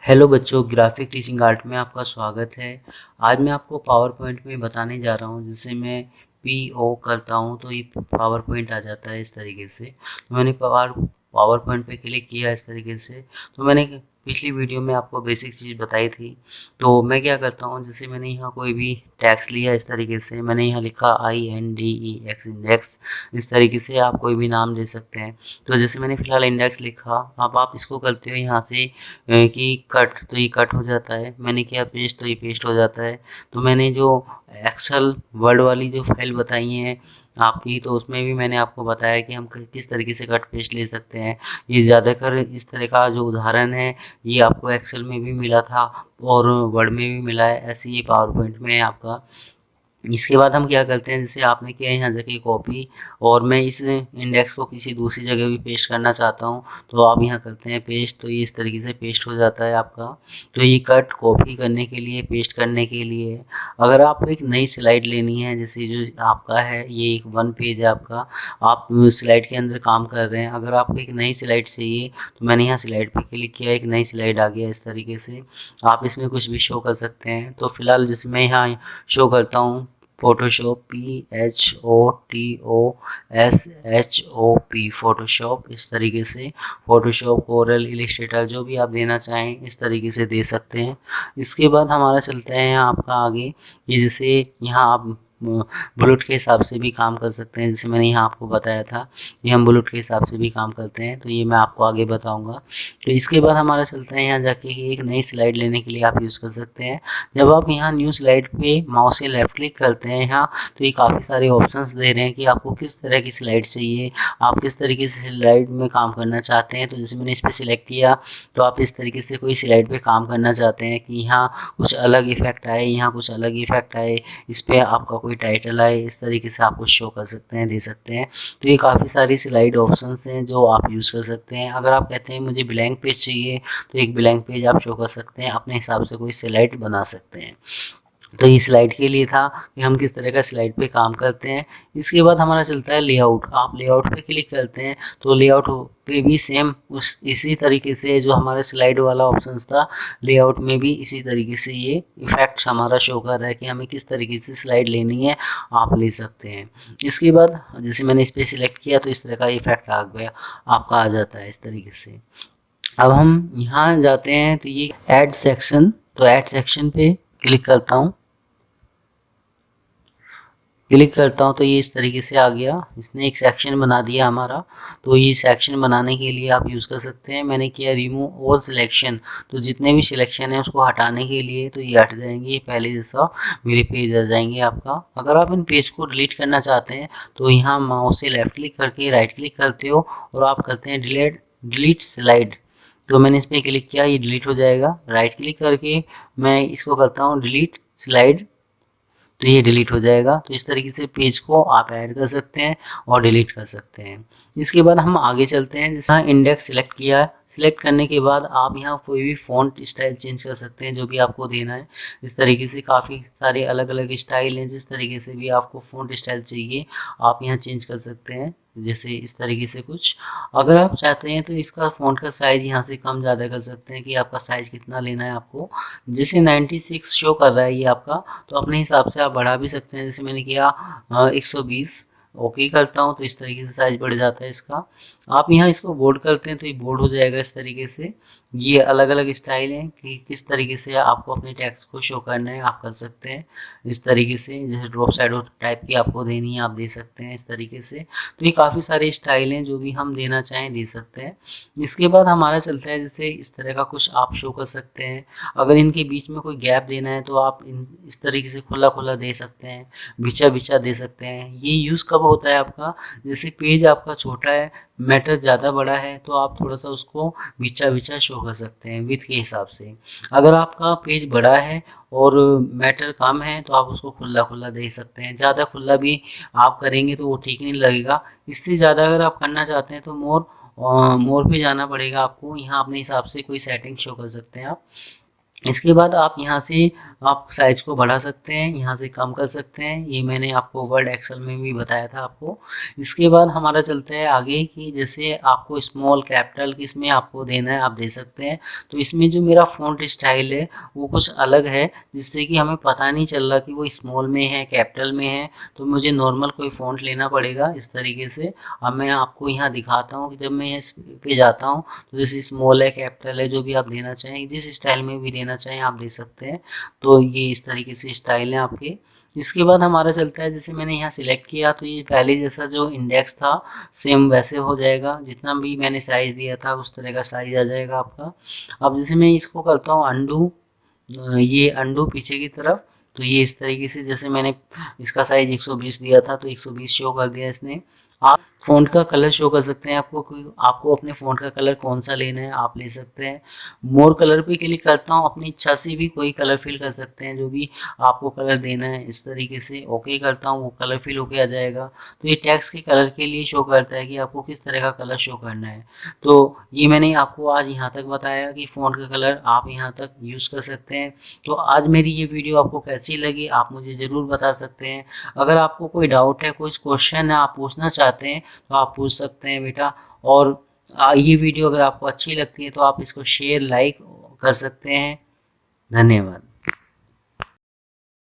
Hello बच्चों, graphic teaching art में आपका स्वागत है। आज मैं आपको पावर पॉइंट में बताने जा रहा हूँ। जैसे मैं PO करता हूँ तो ये पावर पॉइंट आ जाता है इस तरीके से। तो मैंने पावर पॉइंट पे क्लिक किया इस तरीके से। तो मैंने पिछली वीडियो में आपको बेसिक चीज़ बताई थी। तो मैं क्या करता हूँ, जैसे मैंने यहाँ कोई भी टैक्स लिया इस तरीके से, मैंने यहाँ लिखा INDEX इंडेक्स। इस तरीके से आप कोई भी नाम दे सकते हैं। तो जैसे मैंने फ़िलहाल इंडेक्स लिखा, अब आप इसको करते हो यहाँ से कि कट, तो ये कट हो जाता है। मैंने किया पेस्ट, तो ये पेस्ट हो जाता है। तो मैंने जो एक्सेल वर्ड वाली जो फाइल बताई हैं आपकी, तो उसमें भी मैंने आपको बताया कि हम किस तरीके से कट पेस्ट ले सकते हैं। ये ज़्यादातर इस तरह का जो उदाहरण है ये आपको एक्सेल में भी मिला था और वर्ड में भी मिला है, ऐसे ये पावर पॉइंट में है आपका। इसके बाद हम क्या करते हैं, जैसे आपने किया यहाँ जगह कॉपी और मैं इस इंडेक्स को किसी दूसरी जगह भी पेस्ट करना चाहता हूँ, तो आप यहाँ करते हैं पेस्ट, तो ये इस तरीके से पेस्ट हो जाता है आपका। तो ये कट कॉपी करने के लिए, पेस्ट करने के लिए। अगर आपको एक नई स्लाइड लेनी है, जैसे जो आपका है ये एक 1 पेज है आपका, आप स्लाइड के अंदर काम कर रहे हैं, अगर आपको एक नई स्लाइड चाहिए तो मैंने यहाँ स्लाइड पर क्लिक किया, एक नई स्लाइड आ गया इस तरीके से। आप इसमें कुछ भी शो कर सकते हैं। तो फिलहाल जैसे मैं यहाँ शो करता हूँ फोटोशॉप, PHOTOSHOP फोटोशॉप, इस तरीके से फोटोशॉप, कोरल, इलिस्ट्रेटर, जो भी आप देना चाहें इस तरीके से दे सकते हैं। इसके बाद हमारा चलता है यहाँ आपका आगे, ये जैसे यहाँ आप बुलेट के हिसाब से भी काम कर सकते हैं। जैसे मैंने यहाँ आपको बताया था, ये हम बुलेट के हिसाब से भी काम करते हैं, तो ये मैं आपको आगे बताऊँगा। तो इसके बाद हमारा चलता है यहाँ जाके एक नई स्लाइड लेने के लिए आप यूज़ कर सकते हैं। जब आप यहाँ न्यू स्लाइड पे माउस से लेफ्ट क्लिक करते हैं यहाँ, तो ये काफ़ी सारे ऑप्शंस दे रहे हैं कि आपको किस तरह की स्लाइड चाहिए, आप किस तरीके से स्लाइड में काम करना चाहते हैं। तो जैसे मैंने इस पर सिलेक्ट किया, तो आप इस तरीके से कोई स्लाइड पे काम करना चाहते हैं कि यहाँ कुछ अलग इफेक्ट आए, यहाँ कुछ अलग इफेक्ट आए, इस पर आपका कोई टाइटल आए, इस तरीके से आप कुछ शो कर सकते हैं, दे सकते हैं। तो ये काफ़ी सारी स्लाइड ऑप्शंस हैं जो आप यूज़ कर सकते हैं। अगर आप कहते हैं मुझे ब्लैंक पेज चाहिए, तो एक ब्लैंक पेज आप शो कर सकते हैं, अपने हिसाब से कोई स्लाइड बना सकते हैं। तो ये स्लाइड के लिए था कि हम किस तरह का स्लाइड पे काम करते हैं। इसके बाद हमारा चलता है लेआउट। आप लेआउट पे क्लिक करते हैं तो लेआउट पे भी सेम इसी तरीके से जो हमारा स्लाइड वाला ऑप्शन था, लेआउट में भी इसी तरीके से ये इफेक्ट हमारा शो कर रहा है कि हमें किस तरीके से स्लाइड लेनी है, आप ले सकते हैं। इसके बाद जैसे मैंने इस पर सिलेक्ट किया तो इस तरह का इफेक्ट आ गया, आपका आ जाता है इस तरीके से। अब हम यहाँ जाते हैं तो ये ऐड सेक्शन, तो ऐड सेक्शन पे क्लिक करता हूँ, तो ये इस तरीके से आ गया। इसने एक सेक्शन बना दिया हमारा। तो ये सेक्शन बनाने के लिए आप यूज़ कर सकते हैं। मैंने किया रिमूव ऑल सिलेक्शन, तो जितने भी सिलेक्शन है उसको हटाने के लिए, तो ये हट जाएंगे, ये पहले जैसा मेरे पेज आ जाएंगे आपका। अगर आप इन पेज को डिलीट करना चाहते हैं तो यहाँ माउस से लेफ्ट क्लिक करके राइट क्लिक करते हो और आप करते हैं डिलीट स्लाइड। तो मैंने इस पर क्लिक किया, ये डिलीट हो जाएगा। राइट क्लिक करके मैं इसको करता हूँ डिलीट स्लाइड, तो ये डिलीट हो जाएगा। तो इस तरीके से पेज को आप ऐड कर सकते हैं और डिलीट कर सकते हैं। इसके बाद हम आगे चलते हैं। जैसा इंडेक्स सिलेक्ट किया है, सिलेक्ट करने के बाद आप यहाँ कोई भी फ़ॉन्ट स्टाइल चेंज कर सकते हैं जो भी आपको देना है। इस तरीके से काफ़ी सारे अलग अलग स्टाइल हैं, जिस तरीके से भी आपको फ़ॉन्ट स्टाइल चाहिए आप यहाँ चेंज कर सकते हैं। जैसे इस तरीके से कुछ, अगर आप चाहते हैं तो इसका फ़ॉन्ट का साइज़ यहाँ से कम ज़्यादा कर सकते हैं कि आपका साइज़ कितना लेना है आपको। जैसे 96 शो कर रहा है ये आपका, तो अपने हिसाब से आप बढ़ा भी सकते हैं। जैसे मैंने किया 120, ओके करता हूँ तो इस तरीके से साइज बढ़ जाता है इसका। आप यहाँ इसको बोल्ड करते हैं तो ये बोल्ड हो जाएगा इस तरीके से। ये अलग अलग स्टाइल हैं कि किस तरीके से आपको अपने टेक्स्ट को शो करना है, आप कर सकते हैं इस तरीके से। जैसे ड्रॉप शैडो टाइप की आपको देनी है, आप दे सकते हैं इस तरीके से। तो ये काफ़ी सारे स्टाइल हैं, जो भी हम देना चाहें दे सकते हैं। इसके बाद हमारा चलता है जैसे इस तरह का कुछ आप शो कर सकते हैं। अगर इनके बीच में कोई गैप देना है तो आप इस तरीके से खुला खुला दे सकते हैं, बिछा बिछा दे सकते हैं। ये यूज़ कब होता है आपका, जैसे पेज आपका छोटा है, मैटर ज़्यादा बड़ा है, तो आप थोड़ा सा उसको बिछा बिछा शो कर सकते हैं विड्थ के हिसाब से। अगर आपका पेज बड़ा है और मैटर कम है तो आप उसको खुला खुला दे सकते हैं। ज़्यादा खुला भी आप करेंगे तो वो ठीक नहीं लगेगा। इससे ज़्यादा अगर आप करना चाहते हैं तो मोर पे जाना पड़ेगा आपको। यहाँ अपने हिसाब से कोई सेटिंग शो कर सकते हैं आप। इसके बाद आप यहाँ से आप साइज को बढ़ा सकते हैं, यहाँ से कम कर सकते हैं। ये मैंने आपको वर्ड एक्सेल में भी बताया था आपको। इसके बाद हमारा चलता है आगे कि जैसे आपको स्मॉल कैपिटल किस में आपको देना है, आप दे सकते हैं। तो इसमें जो मेरा फ़ॉन्ट स्टाइल है वो कुछ अलग है, जिससे कि हमें पता नहीं चल रहा कि वो स्मॉल में है कैपिटल में है। तो मुझे नॉर्मल कोई फ़ॉन्ट लेना पड़ेगा इस तरीके से। अब मैं आपको यहाँ दिखाता हूँ कि जब मैं इस पे जाता हूँ तो जैसे स्मॉल है कैपिटल है, जो भी आप देना चाहें, जिस स्टाइल में भी देना चाहें आप दे सकते हैं। तो ये इस तरीके से स्टाइल है आपके। इसके बाद हमारा चलता है, जैसे मैंने यहाँ सिलेक्ट किया तो ये पहले जैसा जो इंडेक्स था सेम वैसे हो जाएगा, जितना भी मैंने साइज़ दिया था उस तरह का साइज़ आ जाएगा आपका। अब जैसे मैं इसको करता हूँ अंडू, ये अंडू पीछे की तरफ, तो ये इस तरीके से, जैसे मैंने इसका साइज 120 दिया था तो 120 शो कर दिया इसने। आप फ़ॉन्ट का कलर शो कर सकते हैं, आपको अपने फ़ॉन्ट का कलर कौन सा लेना है आप ले सकते हैं। मोर कलर पे क्लिक करता हूँ, अपनी इच्छा से भी कोई कलर फिल कर सकते हैं, जो भी आपको कलर देना है इस तरीके से। ओके करता हूँ, वो कलर फिल होके आ जाएगा। तो ये टेक्स्ट के कलर के लिए शो करता है कि आपको किस तरह का कलर शो करना है। तो ये मैंने आपको आज यहाँ तक बताया कि फ़ॉन्ट का कलर आप यहाँ तक यूज़ कर सकते हैं। तो आज मेरी ये वीडियो आपको कैसी लगी आप मुझे ज़रूर बता सकते हैं। अगर आपको कोई डाउट है, कोई क्वेश्चन है आप पूछना चाहते हैं तो आप पूछ सकते हैं बेटा। और ये वीडियो अगर आपको अच्छी लगती है तो आप इसको शेयर लाइक कर सकते हैं। धन्यवाद।